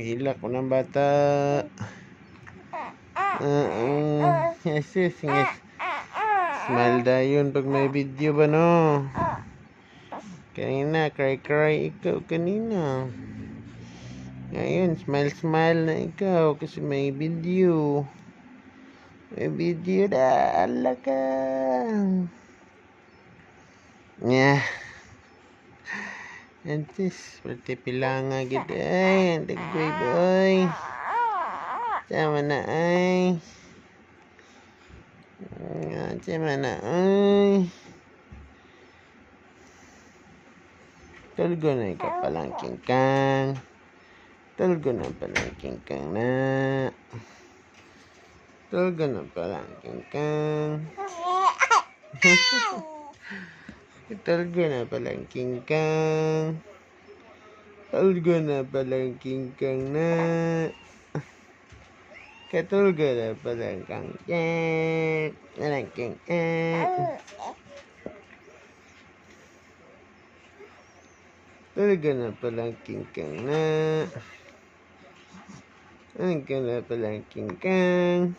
Mahila ko ng bata. Yes, yes, yes. Smile dayon pag may video ba, no? Kanina, cry ikaw kanina. Ngayon, smile na ikaw kasi may video. May video na. Ala ka. Yeah. Antis, pati pilanga gid ay, dagway boy. Sama na ay. Sama na ay. Tulgo na ikaw palang kingkang. Tulgo na palang kingkang na. Tulgo na palang kingkang. Tulgo na palang kingkang. Tulgo na palang kingkang na. Katulgo na palang kingkang. Palang kingkang. Tulgo na palang kingkang na. Tulgo na palang kingkang.